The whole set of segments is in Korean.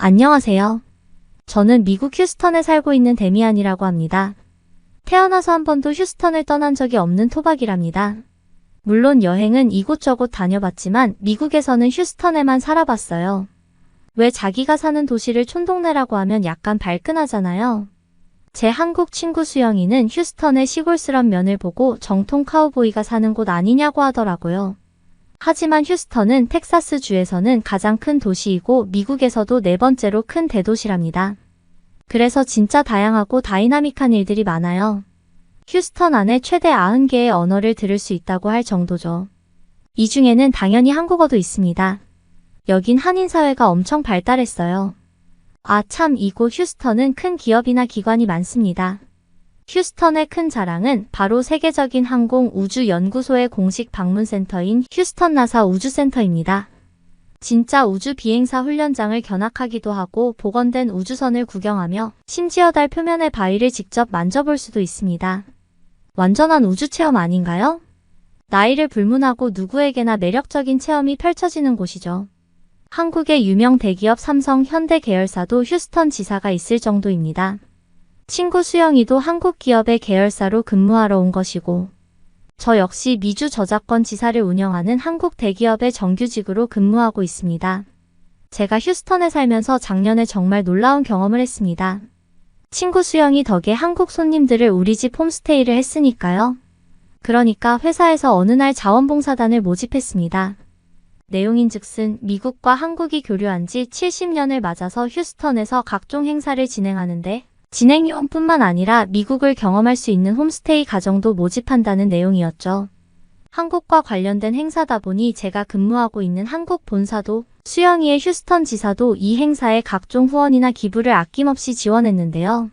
안녕하세요. 저는 미국 휴스턴에 살고 있는 데미안이라고 합니다. 태어나서 한 번도 휴스턴을 떠난 적이 없는 토박이랍니다. 물론 여행은 이곳저곳 다녀봤지만 미국에서는 휴스턴에만 살아봤어요. 왜 자기가 사는 도시를 촌동네라고 하면 약간 발끈하잖아요. 제 한국 친구 수영이는 휴스턴의 시골스런 면을 보고 정통 카우보이가 사는 곳 아니냐고 하더라고요. 하지만 휴스턴은 텍사스 주에서는 가장 큰 도시이고 미국에서도 네 번째로 큰 대도시랍니다. 그래서 진짜 다양하고 다이나믹한 일들이 많아요. 휴스턴 안에 최대 90개의 언어를 들을 수 있다고 할 정도죠. 이 중에는 당연히 한국어도 있습니다. 여긴 한인사회가 엄청 발달했어요. 아 참, 이곳 휴스턴은 큰 기업이나 기관이 많습니다. 휴스턴의 큰 자랑은 바로 세계적인 항공우주연구소의 공식 방문센터인 휴스턴 나사 우주센터입니다. 진짜 우주 비행사 훈련장을 견학하기도 하고 복원된 우주선을 구경하며 심지어 달 표면의 바위를 직접 만져볼 수도 있습니다. 완전한 우주체험 아닌가요? 나이를 불문하고 누구에게나 매력적인 체험이 펼쳐지는 곳이죠. 한국의 유명 대기업 삼성, 현대 계열사도 휴스턴 지사가 있을 정도입니다. 친구 수영이도 한국 기업의 계열사로 근무하러 온 것이고, 저 역시 미주 저작권 지사를 운영하는 한국 대기업의 정규직으로 근무하고 있습니다. 제가 휴스턴에 살면서 작년에 정말 놀라운 경험을 했습니다. 친구 수영이 덕에 한국 손님들을 우리 집 홈스테이를 했으니까요. 그러니까 회사에서 어느 날 자원봉사단을 모집했습니다. 내용인즉슨 미국과 한국이 교류한 지 70년을 맞아서 휴스턴에서 각종 행사를 진행하는데 진행요원뿐만 아니라 미국을 경험할 수 있는 홈스테이 가정도 모집한다는 내용이었죠. 한국과 관련된 행사다 보니 제가 근무하고 있는 한국 본사도 수영이의 휴스턴 지사도 이 행사에 각종 후원이나 기부를 아낌없이 지원했는데요.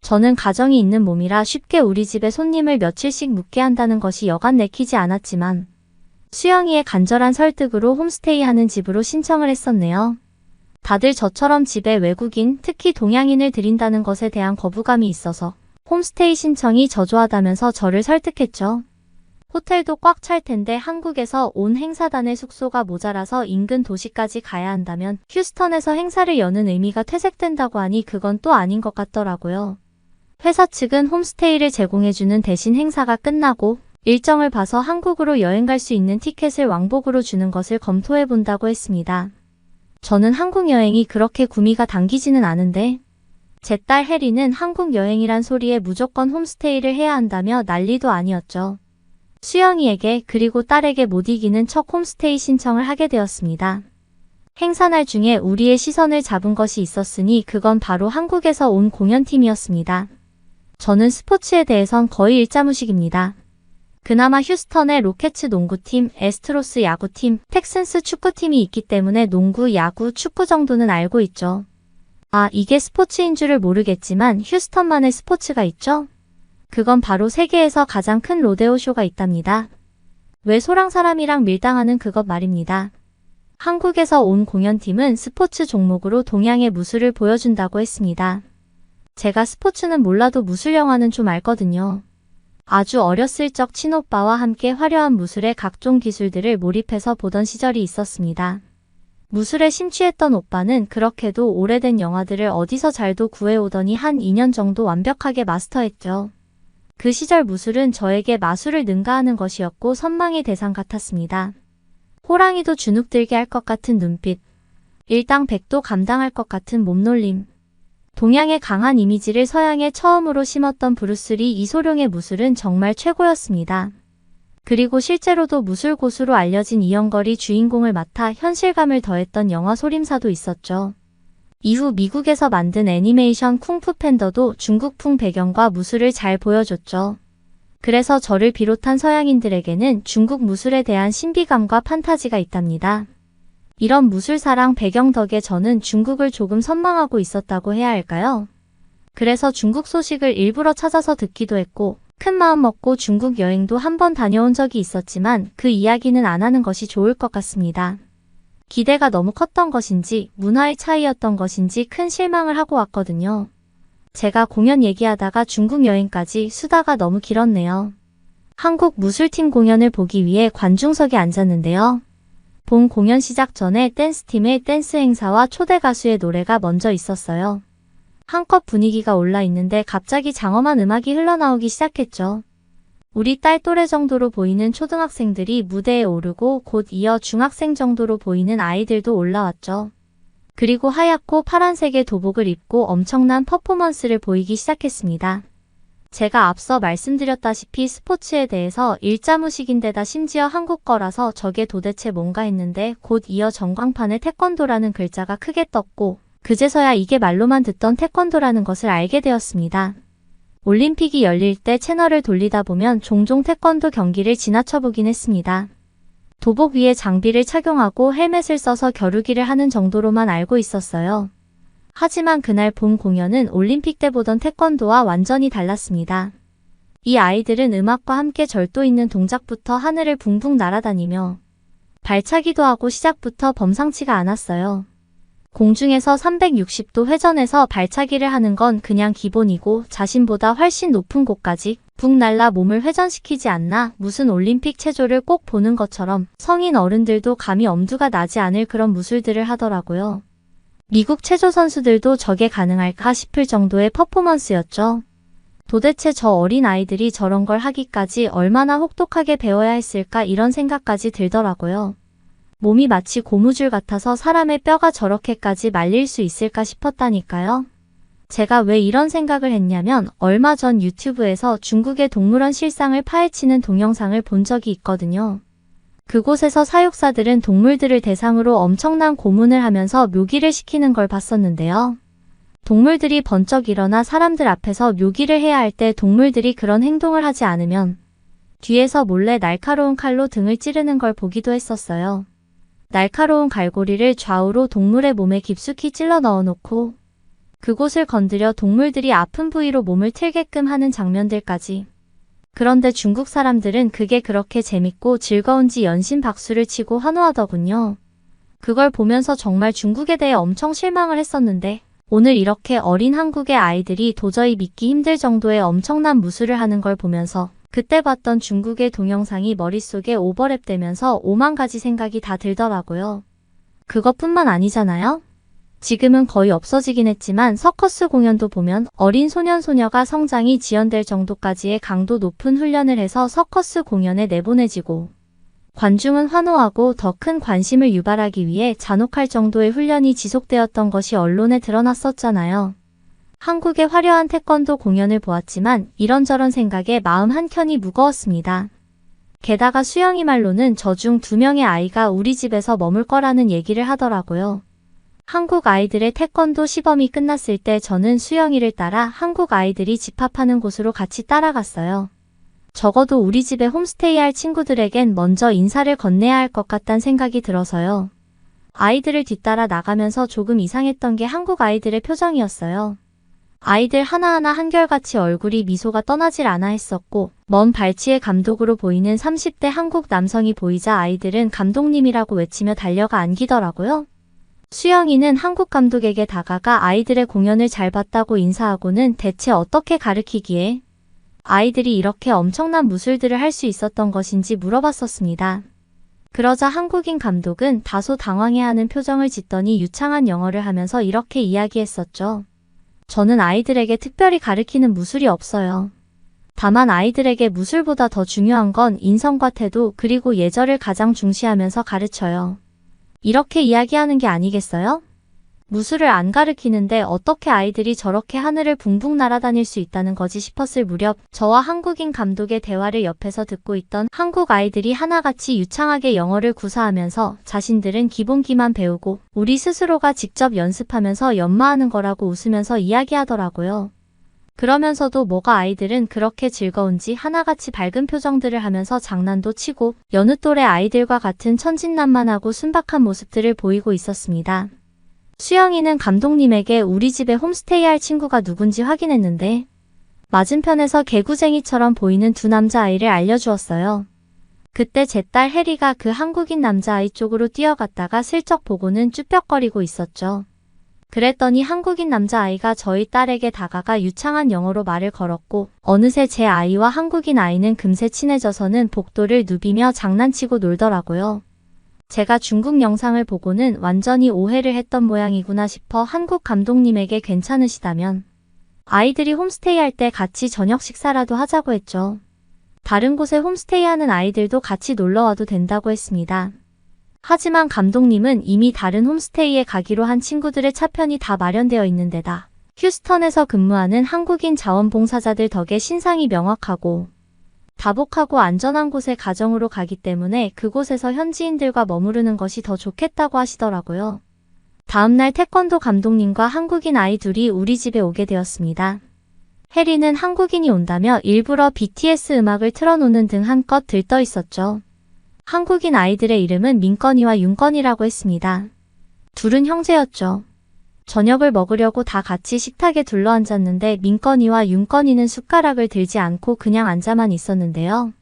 저는 가정이 있는 몸이라 쉽게 우리 집에 손님을 며칠씩 묵게 한다는 것이 여간 내키지 않았지만 수영이의 간절한 설득으로 홈스테이 하는 집으로 신청을 했었네요. 다들 저처럼 집에 외국인, 특히 동양인을 들인다는 것에 대한 거부감이 있어서 홈스테이 신청이 저조하다면서 저를 설득했죠. 호텔도 꽉 찰 텐데 한국에서 온 행사단의 숙소가 모자라서 인근 도시까지 가야 한다면 휴스턴에서 행사를 여는 의미가 퇴색된다고 하니 그건 또 아닌 것 같더라고요. 회사 측은 홈스테이를 제공해주는 대신 행사가 끝나고 일정을 봐서 한국으로 여행 갈 수 있는 티켓을 왕복으로 주는 것을 검토해본다고 했습니다. 저는 한국 여행이 그렇게 구미가 당기지는 않은데 제 딸 혜리는 한국 여행이란 소리에 무조건 홈스테이를 해야 한다며 난리도 아니었죠. 수영이에게 그리고 딸에게 못 이기는 척 홈스테이 신청을 하게 되었습니다. 행사날 중에 우리의 시선을 잡은 것이 있었으니 그건 바로 한국에서 온 공연팀이었습니다. 저는 스포츠에 대해선 거의 일자무식입니다. 그나마 휴스턴에 로켓츠 농구팀, 애스트로스 야구팀, 텍슨스 축구팀이 있기 때문에 농구, 야구, 축구 정도는 알고 있죠. 아, 이게 스포츠인 줄을 모르겠지만 휴스턴만의 스포츠가 있죠? 그건 바로 세계에서 가장 큰 로데오 쇼가 있답니다. 왜 소랑 사람이랑 밀당하는 그것 말입니다. 한국에서 온 공연팀은 스포츠 종목으로 동양의 무술을 보여준다고 했습니다. 제가 스포츠는 몰라도 무술 영화는 좀 알거든요. 아주 어렸을 적 친오빠와 함께 화려한 무술의 각종 기술들을 몰입해서 보던 시절이 있었습니다. 무술에 심취했던 오빠는 그렇게도 오래된 영화들을 어디서 잘도 구해오더니 한 2년 정도 완벽하게 마스터했죠. 그 시절 무술은 저에게 마술을 능가하는 것이었고 선망의 대상 같았습니다. 호랑이도 주눅들게 할 것 같은 눈빛, 일당백도 감당할 것 같은 몸놀림, 동양의 강한 이미지를 서양에 처음으로 심었던 브루스리 이소룡의 무술은 정말 최고였습니다. 그리고 실제로도 무술 고수로 알려진 이영걸이 주인공을 맡아 현실감을 더했던 영화 소림사도 있었죠. 이후 미국에서 만든 애니메이션 쿵푸 팬더도 중국풍 배경과 무술을 잘 보여줬죠. 그래서 저를 비롯한 서양인들에게는 중국 무술에 대한 신비감과 판타지가 있답니다. 이런 무술사랑 배경 덕에 저는 중국을 조금 선망하고 있었다고 해야 할까요? 그래서 중국 소식을 일부러 찾아서 듣기도 했고 큰 마음 먹고 중국 여행도 한번 다녀온 적이 있었지만 그 이야기는 안 하는 것이 좋을 것 같습니다. 기대가 너무 컸던 것인지 문화의 차이였던 것인지 큰 실망을 하고 왔거든요. 제가 공연 얘기하다가 중국 여행까지 수다가 너무 길었네요. 한국 무술팀 공연을 보기 위해 관중석에 앉았는데요. 본 공연 시작 전에 댄스팀의 댄스 행사와 초대 가수의 노래가 먼저 있었어요. 한껏 분위기가 올라 있는데 갑자기 장엄한 음악이 흘러나오기 시작했죠. 우리 딸 또래 정도로 보이는 초등학생들이 무대에 오르고 곧 이어 중학생 정도로 보이는 아이들도 올라왔죠. 그리고 하얗고 파란색의 도복을 입고 엄청난 퍼포먼스를 보이기 시작했습니다. 제가 앞서 말씀드렸다시피 스포츠에 대해서 일자무식인데다 심지어 한국 거라서 저게 도대체 뭔가 했는데 곧 이어 전광판에 태권도라는 글자가 크게 떴고 그제서야 이게 말로만 듣던 태권도라는 것을 알게 되었습니다. 올림픽이 열릴 때 채널을 돌리다 보면 종종 태권도 경기를 지나쳐 보긴 했습니다. 도복 위에 장비를 착용하고 헬멧을 써서 겨루기를 하는 정도로만 알고 있었어요. 하지만 그날 본 공연은 올림픽 때 보던 태권도와 완전히 달랐습니다. 이 아이들은 음악과 함께 절도 있는 동작부터 하늘을 붕붕 날아다니며 발차기도 하고 시작부터 범상치가 않았어요. 공중에서 360도 회전해서 발차기를 하는 건 그냥 기본이고 자신보다 훨씬 높은 곳까지 붕 날라 몸을 회전시키지 않나 무슨 올림픽 체조를 꼭 보는 것처럼 성인 어른들도 감히 엄두가 나지 않을 그런 무술들을 하더라고요. 미국 체조 선수들도 저게 가능할까 싶을 정도의 퍼포먼스였죠. 도대체 저 어린 아이들이 저런 걸 하기까지 얼마나 혹독하게 배워야 했을까 이런 생각까지 들더라고요. 몸이 마치 고무줄 같아서 사람의 뼈가 저렇게까지 말릴 수 있을까 싶었다니까요. 제가 왜 이런 생각을 했냐면 얼마 전 유튜브에서 중국의 동물원 실상을 파헤치는 동영상을 본 적이 있거든요. 그곳에서 사육사들은 동물들을 대상으로 엄청난 고문을 하면서 묘기를 시키는 걸 봤었는데요. 동물들이 번쩍 일어나 사람들 앞에서 묘기를 해야 할 때 동물들이 그런 행동을 하지 않으면 뒤에서 몰래 날카로운 칼로 등을 찌르는 걸 보기도 했었어요. 날카로운 갈고리를 좌우로 동물의 몸에 깊숙이 찔러 넣어놓고 그곳을 건드려 동물들이 아픈 부위로 몸을 틀게끔 하는 장면들까지. 그런데 중국 사람들은 그게 그렇게 재밌고 즐거운지 연신 박수를 치고 환호하더군요. 그걸 보면서 정말 중국에 대해 엄청 실망을 했었는데 오늘 이렇게 어린 한국의 아이들이 도저히 믿기 힘들 정도의 엄청난 무술을 하는 걸 보면서 그때 봤던 중국의 동영상이 머릿속에 오버랩되면서 오만 가지 생각이 다 들더라고요. 그것뿐만 아니잖아요? 지금은 거의 없어지긴 했지만 서커스 공연도 보면 어린 소년 소녀가 성장이 지연될 정도까지의 강도 높은 훈련을 해서 서커스 공연에 내보내지고 관중은 환호하고 더 큰 관심을 유발하기 위해 잔혹할 정도의 훈련이 지속되었던 것이 언론에 드러났었잖아요. 한국의 화려한 태권도 공연을 보았지만 이런저런 생각에 마음 한켠이 무거웠습니다. 게다가 수영이 말로는 저 중 2명의 아이가 우리 집에서 머물 거라는 얘기를 하더라고요. 한국 아이들의 태권도 시범이 끝났을 때 저는 수영이를 따라 한국 아이들이 집합하는 곳으로 같이 따라갔어요. 적어도 우리 집에 홈스테이 할 친구들에겐 먼저 인사를 건네야 할 것 같단 생각이 들어서요. 아이들을 뒤따라 나가면서 조금 이상했던 게 한국 아이들의 표정이었어요. 아이들 하나하나 한결같이 얼굴이 미소가 떠나질 않아 했었고 먼 발치의 감독으로 보이는 30대 한국 남성이 보이자 아이들은 감독님이라고 외치며 달려가 안기더라고요. 수영이는 한국 감독에게 다가가 아이들의 공연을 잘 봤다고 인사하고는 대체 어떻게 가르치기에 아이들이 이렇게 엄청난 무술들을 할 수 있었던 것인지 물어봤었습니다. 그러자 한국인 감독은 다소 당황해하는 표정을 짓더니 유창한 영어를 하면서 이렇게 이야기했었죠. 저는 아이들에게 특별히 가르치는 무술이 없어요. 다만 아이들에게 무술보다 더 중요한 건 인성과 태도 그리고 예절을 가장 중시하면서 가르쳐요. 이렇게 이야기하는 게 아니겠어요? 무술을 안 가르치는데 어떻게 아이들이 저렇게 하늘을 붕붕 날아다닐 수 있다는 거지 싶었을 무렵 저와 한국인 감독의 대화를 옆에서 듣고 있던 한국 아이들이 하나같이 유창하게 영어를 구사하면서 자신들은 기본기만 배우고 우리 스스로가 직접 연습하면서 연마하는 거라고 웃으면서 이야기하더라고요. 그러면서도 뭐가 아이들은 그렇게 즐거운지 하나같이 밝은 표정들을 하면서 장난도 치고 여느 또래 아이들과 같은 천진난만하고 순박한 모습들을 보이고 있었습니다. 수영이는 감독님에게 우리 집에 홈스테이 할 친구가 누군지 확인했는데 맞은편에서 개구쟁이처럼 보이는 2 남자아이를 알려주었어요. 그때 제 딸 혜리가 그 한국인 남자아이 쪽으로 뛰어갔다가 슬쩍 보고는 쭈뼛거리고 있었죠. 그랬더니 한국인 남자아이가 저희 딸에게 다가가 유창한 영어로 말을 걸었고 어느새 제 아이와 한국인 아이는 금세 친해져서는 복도를 누비며 장난치고 놀더라고요. 제가 중국 영상을 보고는 완전히 오해를 했던 모양이구나 싶어 한국 감독님에게 괜찮으시다면 아이들이 홈스테이 할 때 같이 저녁 식사라도 하자고 했죠. 다른 곳에 홈스테이 하는 아이들도 같이 놀러와도 된다고 했습니다. 하지만 감독님은 이미 다른 홈스테이에 가기로 한 친구들의 차편이 다 마련되어 있는 데다 휴스턴에서 근무하는 한국인 자원봉사자들 덕에 신상이 명확하고 다복하고 안전한 곳에 가정으로 가기 때문에 그곳에서 현지인들과 머무르는 것이 더 좋겠다고 하시더라고요. 다음날 태권도 감독님과 한국인 아이 둘이 우리 집에 오게 되었습니다. 해리는 한국인이 온다며 일부러 BTS 음악을 틀어놓는 등 한껏 들떠 있었죠. 한국인 아이들의 이름은 민건이와 윤건이라고 했습니다. 둘은 형제였죠. 저녁을 먹으려고 다 같이 식탁에 둘러앉았는데 민건이와 윤건이는 숟가락을 들지 않고 그냥 앉아만 있었는데요.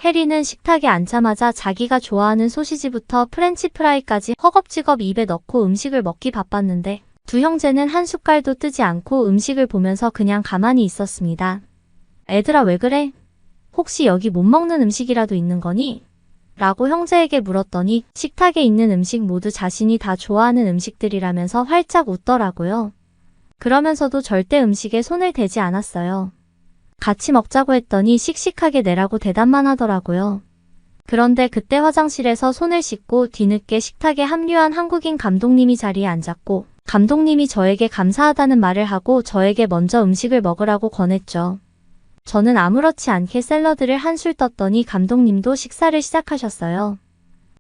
해리는 식탁에 앉자마자 자기가 좋아하는 소시지부터 프렌치 프라이까지 허겁지겁 입에 넣고 음식을 먹기 바빴는데 두 형제는 한 숟갈도 뜨지 않고 음식을 보면서 그냥 가만히 있었습니다. 애들아 왜 그래? 혹시 여기 못 먹는 음식이라도 있는 거니? 라고 형제에게 물었더니 식탁에 있는 음식 모두 자신이 다 좋아하는 음식들이라면서 활짝 웃더라고요. 그러면서도 절대 음식에 손을 대지 않았어요. 같이 먹자고 했더니 씩씩하게 내라고 대답만 하더라고요. 그런데 그때 화장실에서 손을 씻고 뒤늦게 식탁에 합류한 한국인 감독님이 자리에 앉았고 감독님이 저에게 감사하다는 말을 하고 저에게 먼저 음식을 먹으라고 권했죠. 저는 아무렇지 않게 샐러드를 한술 떴더니 감독님도 식사를 시작하셨어요.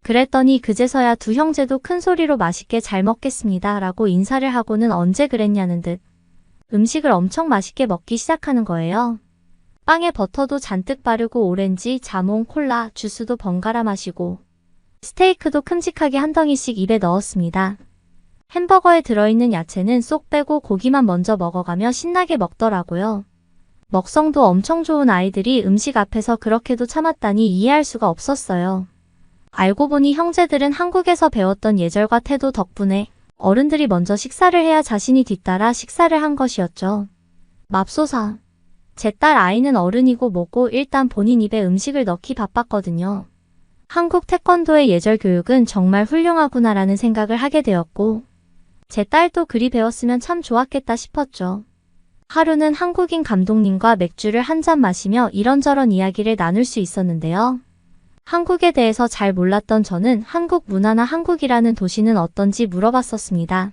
그랬더니 그제서야 두 형제도 큰 소리로 맛있게 잘 먹겠습니다 라고 인사를 하고는 언제 그랬냐는 듯 음식을 엄청 맛있게 먹기 시작하는 거예요. 빵에 버터도 잔뜩 바르고 오렌지, 자몽, 콜라, 주스도 번갈아 마시고 스테이크도 큼직하게 한 덩이씩 입에 넣었습니다. 햄버거에 들어있는 야채는 쏙 빼고 고기만 먼저 먹어가며 신나게 먹더라고요. 먹성도 엄청 좋은 아이들이 음식 앞에서 그렇게도 참았다니 이해할 수가 없었어요. 알고 보니 형제들은 한국에서 배웠던 예절과 태도 덕분에 어른들이 먼저 식사를 해야 자신이 뒤따라 식사를 한 것이었죠. 맙소사. 제 딸 아이는 어른이고 뭐고 일단 본인 입에 음식을 넣기 바빴거든요. 한국 태권도의 예절 교육은 정말 훌륭하구나라는 생각을 하게 되었고 제 딸도 그리 배웠으면 참 좋았겠다 싶었죠. 하루는 한국인 감독님과 맥주를 한 잔 마시며 이런저런 이야기를 나눌 수 있었는데요. 한국에 대해서 잘 몰랐던 저는 한국 문화나 한국이라는 도시는 어떤지 물어봤었습니다.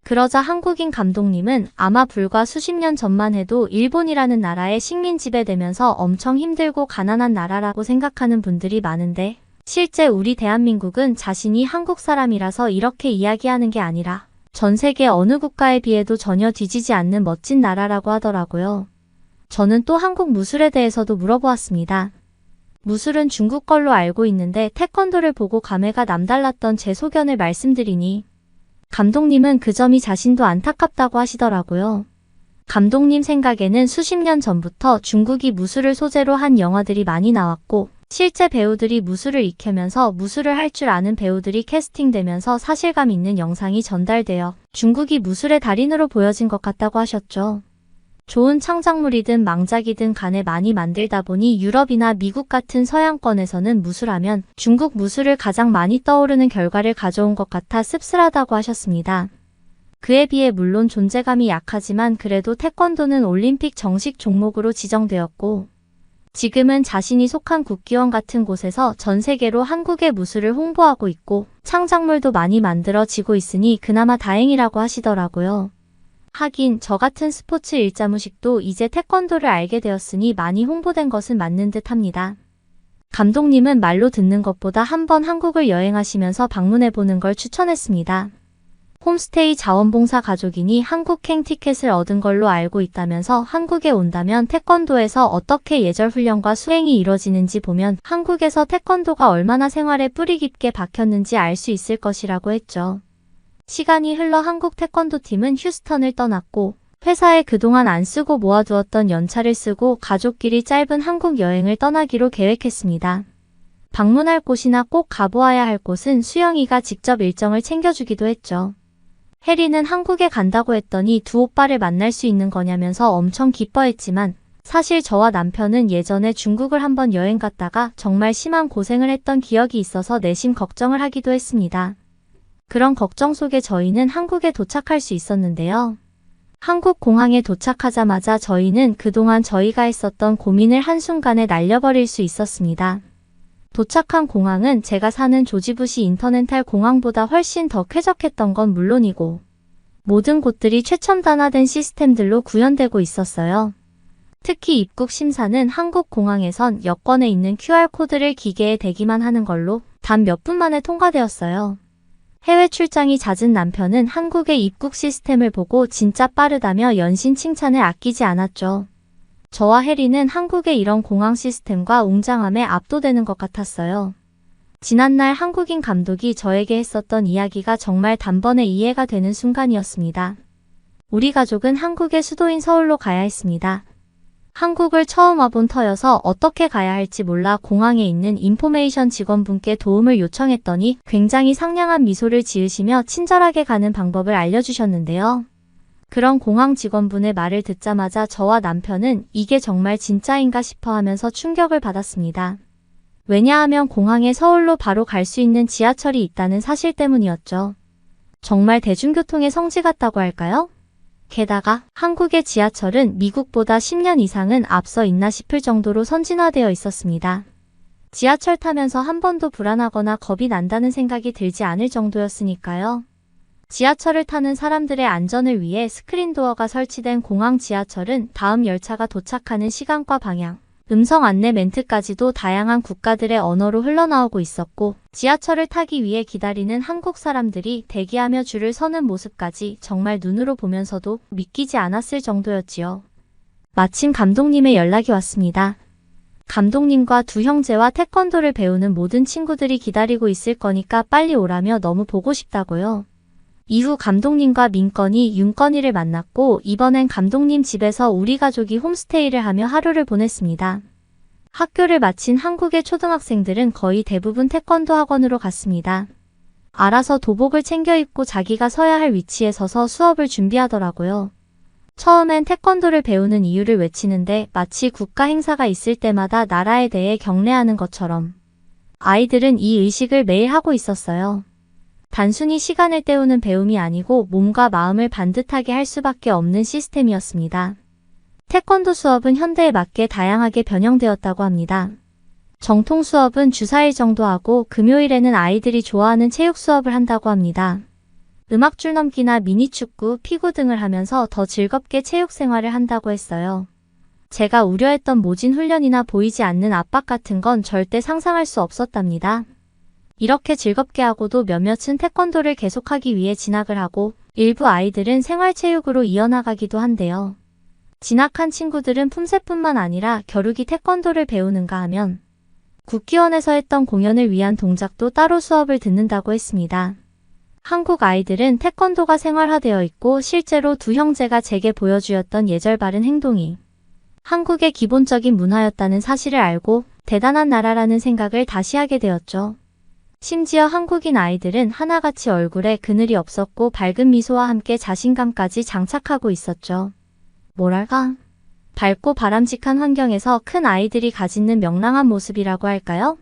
그러자 한국인 감독님은 아마 불과 수십 년 전만 해도 일본이라는 나라에 식민 지배되면서 엄청 힘들고 가난한 나라라고 생각하는 분들이 많은데 실제 우리 대한민국은 자신이 한국 사람이라서 이렇게 이야기하는 게 아니라 전 세계 어느 국가에 비해도 전혀 뒤지지 않는 멋진 나라라고 하더라고요. 저는 또 한국 무술에 대해서도 물어보았습니다. 무술은 중국 걸로 알고 있는데 태권도를 보고 감회가 남달랐던 제 소견을 말씀드리니 감독님은 그 점이 자신도 안타깝다고 하시더라고요. 감독님 생각에는 수십 년 전부터 중국이 무술을 소재로 한 영화들이 많이 나왔고 실제 배우들이 무술을 익히면서 무술을 할 줄 아는 배우들이 캐스팅되면서 사실감 있는 영상이 전달되어 중국이 무술의 달인으로 보여진 것 같다고 하셨죠. 좋은 창작물이든 망작이든 간에 많이 만들다 보니 유럽이나 미국 같은 서양권에서는 무술하면 중국 무술을 가장 많이 떠오르는 결과를 가져온 것 같아 씁쓸하다고 하셨습니다. 그에 비해 물론 존재감이 약하지만 그래도 태권도는 올림픽 정식 종목으로 지정되었고 지금은 자신이 속한 국기원 같은 곳에서 전 세계로 한국의 무술을 홍보하고 있고 창작물도 많이 만들어지고 있으니 그나마 다행이라고 하시더라고요. 하긴 저 같은 스포츠 일자무식도 이제 태권도를 알게 되었으니 많이 홍보된 것은 맞는 듯 합니다. 감독님은 말로 듣는 것보다 한번 한국을 여행하시면서 방문해보는 걸 추천했습니다. 홈스테이 자원봉사 가족이니 한국행 티켓을 얻은 걸로 알고 있다면서 한국에 온다면 태권도에서 어떻게 예절 훈련과 수행이 이뤄지는지 보면 한국에서 태권도가 얼마나 생활에 뿌리 깊게 박혔는지 알 수 있을 것이라고 했죠. 시간이 흘러 한국 태권도팀은 휴스턴을 떠났고 회사에 그동안 안 쓰고 모아두었던 연차를 쓰고 가족끼리 짧은 한국 여행을 떠나기로 계획했습니다. 방문할 곳이나 꼭 가보아야 할 곳은 수영이가 직접 일정을 챙겨주기도 했죠. 해리는 한국에 간다고 했더니 두 오빠를 만날 수 있는 거냐면서 엄청 기뻐했지만 사실 저와 남편은 예전에 중국을 한번 여행 갔다가 정말 심한 고생을 했던 기억이 있어서 내심 걱정을 하기도 했습니다. 그런 걱정 속에 저희는 한국에 도착할 수 있었는데요. 한국 공항에 도착하자마자 저희는 그동안 저희가 했었던 고민을 한순간에 날려버릴 수 있었습니다. 도착한 공항은 제가 사는 조지부시 인터넨탈 공항보다 훨씬 더 쾌적했던 건 물론이고 모든 곳들이 최첨단화된 시스템들로 구현되고 있었어요. 특히 입국 심사는 한국 공항에선 여권에 있는 QR코드를 기계에 대기만 하는 걸로 단 몇 분 만에 통과되었어요. 해외 출장이 잦은 남편은 한국의 입국 시스템을 보고 진짜 빠르다며 연신 칭찬을 아끼지 않았죠. 저와 해리는 한국의 이런 공항 시스템과 웅장함에 압도되는 것 같았어요. 지난날 한국인 감독이 저에게 했었던 이야기가 정말 단번에 이해가 되는 순간이었습니다. 우리 가족은 한국의 수도인 서울로 가야 했습니다. 한국을 처음 와본 터여서 어떻게 가야 할지 몰라 공항에 있는 인포메이션 직원분께 도움을 요청했더니 굉장히 상냥한 미소를 지으시며 친절하게 가는 방법을 알려주셨는데요. 그런 공항 직원분의 말을 듣자마자 저와 남편은 이게 정말 진짜인가 싶어 하면서 충격을 받았습니다. 왜냐하면 공항에 서울로 바로 갈 수 있는 지하철이 있다는 사실 때문이었죠. 정말 대중교통의 성지 같다고 할까요? 게다가 한국의 지하철은 미국보다 10년 이상은 앞서 있나 싶을 정도로 선진화되어 있었습니다. 지하철 타면서 한 번도 불안하거나 겁이 난다는 생각이 들지 않을 정도였으니까요. 지하철을 타는 사람들의 안전을 위해 스크린도어가 설치된 공항 지하철은 다음 열차가 도착하는 시간과 방향, 음성 안내 멘트까지도 다양한 국가들의 언어로 흘러나오고 있었고 지하철을 타기 위해 기다리는 한국 사람들이 대기하며 줄을 서는 모습까지 정말 눈으로 보면서도 믿기지 않았을 정도였지요. 마침 감독님의 연락이 왔습니다. 감독님과 두 형제와 태권도를 배우는 모든 친구들이 기다리고 있을 거니까 빨리 오라며 너무 보고 싶다고요. 이후 감독님과 민건이, 윤건이를 만났고 이번엔 감독님 집에서 우리 가족이 홈스테이를 하며 하루를 보냈습니다. 학교를 마친 한국의 초등학생들은 거의 대부분 태권도 학원으로 갔습니다. 알아서 도복을 챙겨 입고 자기가 서야 할 위치에 서서 수업을 준비하더라고요. 처음엔 태권도를 배우는 이유를 외치는데 마치 국가 행사가 있을 때마다 나라에 대해 경례하는 것처럼 아이들은 이 의식을 매일 하고 있었어요. 단순히 시간을 때우는 배움이 아니고 몸과 마음을 반듯하게 할 수밖에 없는 시스템이었습니다. 태권도 수업은 현대에 맞게 다양하게 변형되었다고 합니다. 정통 수업은 주 4일 정도 하고 금요일에는 아이들이 좋아하는 체육 수업을 한다고 합니다. 음악줄 넘기나 미니축구, 피구 등을 하면서 더 즐겁게 체육 생활을 한다고 했어요. 제가 우려했던 모진 훈련이나 보이지 않는 압박 같은 건 절대 상상할 수 없었답니다. 이렇게 즐겁게 하고도 몇몇은 태권도를 계속하기 위해 진학을 하고 일부 아이들은 생활체육으로 이어나가기도 한데요. 진학한 친구들은 품새뿐만 아니라 겨루기 태권도를 배우는가 하면 국기원에서 했던 공연을 위한 동작도 따로 수업을 듣는다고 했습니다. 한국 아이들은 태권도가 생활화되어 있고 실제로 두 형제가 제게 보여주었던 예절 바른 행동이 한국의 기본적인 문화였다는 사실을 알고 대단한 나라라는 생각을 다시 하게 되었죠. 심지어 한국인 아이들은 하나같이 얼굴에 그늘이 없었고 밝은 미소와 함께 자신감까지 장착하고 있었죠. 뭐랄까? 밝고 바람직한 환경에서 큰 아이들이 가지는 명랑한 모습이라고 할까요?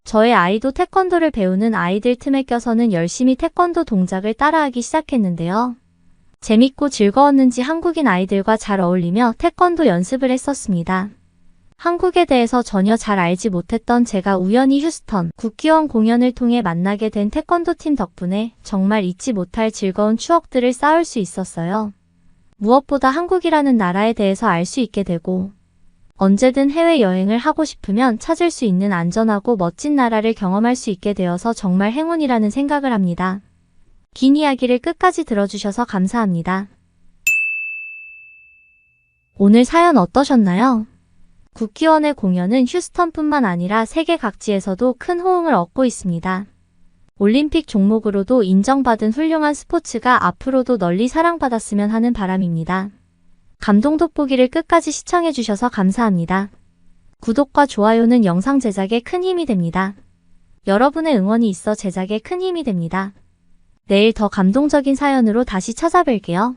저의 아이도 태권도를 배우는 아이들 틈에 껴서는 열심히 태권도 동작을 따라하기 시작했는데요. 재밌고 즐거웠는지 한국인 아이들과 잘 어울리며 태권도 연습을 했었습니다. 한국에 대해서 전혀 잘 알지 못했던 제가 우연히 휴스턴 국기원 공연을 통해 만나게 된 태권도 팀 덕분에 정말 잊지 못할 즐거운 추억들을 쌓을 수 있었어요. 무엇보다 한국이라는 나라에 대해서 알 수 있게 되고 언제든 해외여행을 하고 싶으면 찾을 수 있는 안전하고 멋진 나라를 경험할 수 있게 되어서 정말 행운이라는 생각을 합니다. 긴 이야기를 끝까지 들어주셔서 감사합니다. 오늘 사연 어떠셨나요? 국기원의 공연은 휴스턴뿐만 아니라 세계 각지에서도 큰 호응을 얻고 있습니다. 올림픽 종목으로도 인정받은 훌륭한 스포츠가 앞으로도 널리 사랑받았으면 하는 바람입니다. 감동 돋보기를 끝까지 시청해주셔서 감사합니다. 구독과 좋아요는 영상 제작에 큰 힘이 됩니다. 여러분의 응원이 있어 제작에 큰 힘이 됩니다. 내일 더 감동적인 사연으로 다시 찾아뵐게요.